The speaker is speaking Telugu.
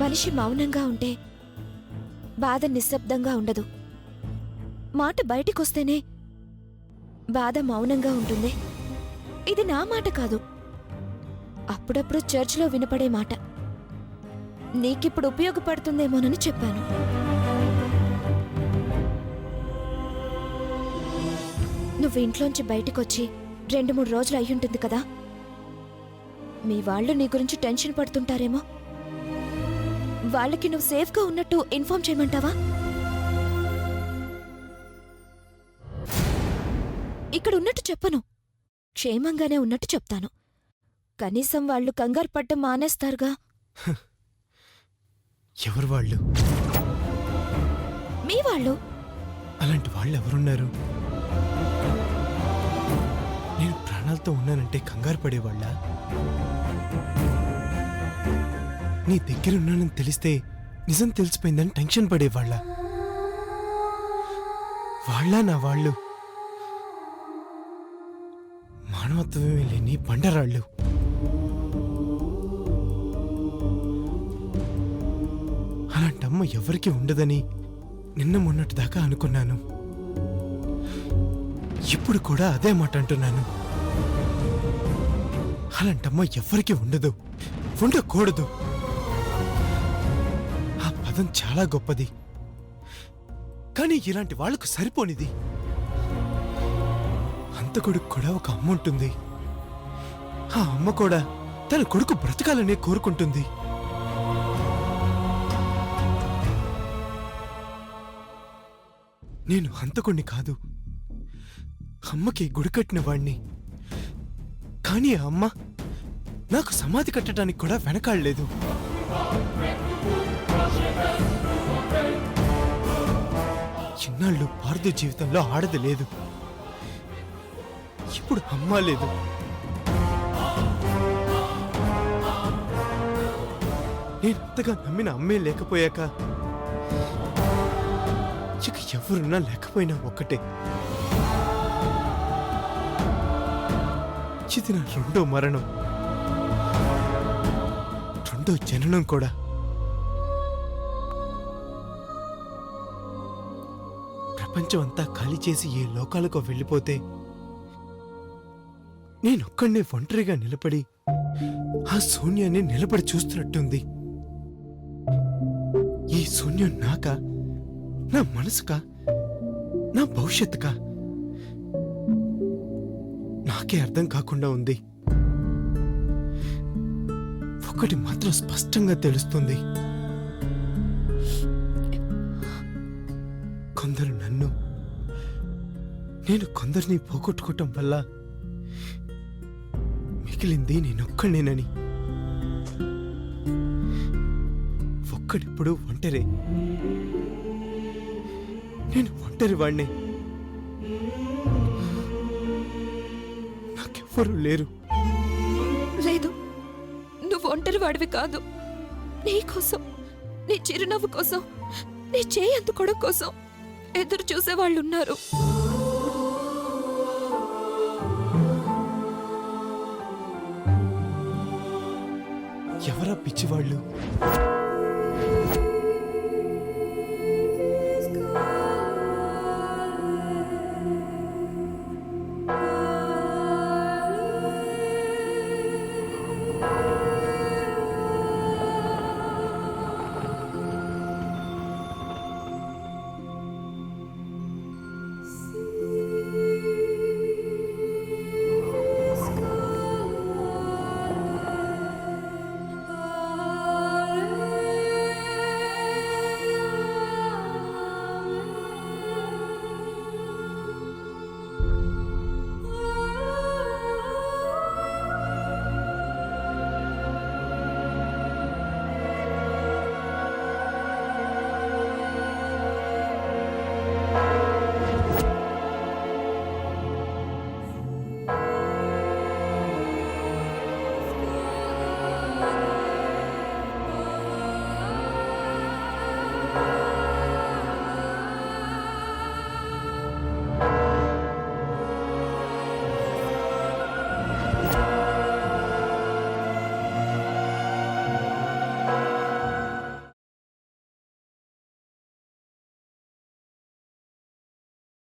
మనిషి మౌనంగా ఉంటే బాధ నిశ్శబ్దంగా ఉండదు. మాట బయటికొస్తేనే బాధ మౌనంగా ఉంటుంది. ఇది నా మాట కాదు, అప్పుడప్పుడు చర్చిలో వినపడే మాట. నీకిప్పుడు ఉపయోగపడుతుందేమోనని చెప్పాను. నువ్వు ఇంట్లోంచి బయటికొచ్చి 2-3 రోజులు అయ్యుంటుంది కదా. మీ వాళ్ళు నీ గురించి టెన్షన్ పడుతుంటారేమో. వాళ్ళకి నువ్వు సేఫ్గా ఉన్నట్టు ఇన్ఫార్మ్ చేయమంటావా? ఇక్కడ ఉన్నట్టు చెప్పను, క్షేమంగానే ఉన్నట్టు చెప్తాను. కనీసం వాళ్ళు కంగారు పడ్డం మానేస్తారుగా. ఎవరు వాళ్ళు? మీ వాళ్ళు. అలాంటి వాళ్ళు ఎవరున్నారు? నేను ప్రాణాలతో ఉన్నానంటే కంగారు పడేవాళ్ళ? నీ దగ్గర ఉన్నానని తెలిస్తే నిజం తెలిసిపోయిందని టెన్షన్ పడేవాళ్ళ? వాళ్ళ నా వాళ్ళు మానవత్వమే లేని బండరాళ్ళు. అలాంటమ్మ ఎవరికి ఉండదని నిన్న మొన్నటి దాకా అనుకున్నాను. ఇప్పుడు కూడా అదే మాట అంటున్నాను. అలాంటమ్మ ఎవరికి ఉండదు, ఉండకూడదు. ఆ పదం చాలా గొప్పది, కానీ ఇలాంటి వాళ్లకు సరిపోనిది. అంతకొడుకు కూడా ఒక అమ్మ ఉంటుంది. ఆ అమ్మ కూడా తన కొడుకు బ్రతకాలనే కోరుకుంటుంది. నేను హంతకుణ్ణి కాదు, అమ్మకి గుడి కట్టిన వాణ్ణి. కానీ ఆ అమ్మ నాకు సమాధి కట్టడానికి కూడా వెనకాడలేదు. ఇన్నాళ్ళు పార్దు జీవితంలో ఆడది లేదు, ఇప్పుడు అమ్మ లేదు. నేనంతగా నమ్మిన అమ్మే లేకపోయాక ఇక ఎవరున్నా లేకపోయినా ఒక్కటే. ఇది నా రెండో మరణం, రెండో జననం కూడా. ప్రపంచం అంతా ఖాళీ చేసి ఏ లోకాలకో వెళ్ళిపోతే నేనొక్కడినే ఒంటరిగా నిలబడి ఆ శూన్యాన్ని నిలబడి చూస్తున్నట్టుంది. ఈ శూన్యం నాకా, నా మనసుకా, నా భవిష్యత్తుకా? నాకే అర్థం కాకుండా ఉంది. ఒకటి మాత్రం స్పష్టంగా తెలుస్తుంది. కొందరు నన్ను, నేను కొందరిని పోగొట్టుకోవటం వల్ల మిగిలింది నేనొక్కడేనని. ఒక్కడిప్పుడు ఒంటరే, నేను ఒంటరి వాణ్ణే. నాకెవ్వరూ లేరు. లేదు, నువ్వు ఒంటరి వాడివి కాదు. నీకోసం, నీ చిరునవ్వు కోసం, నీ చేయి అందుకోవడం కోసం ఎదురు చూసేవాళ్ళున్నారు. ఎవరా పిచ్చివాళ్ళు?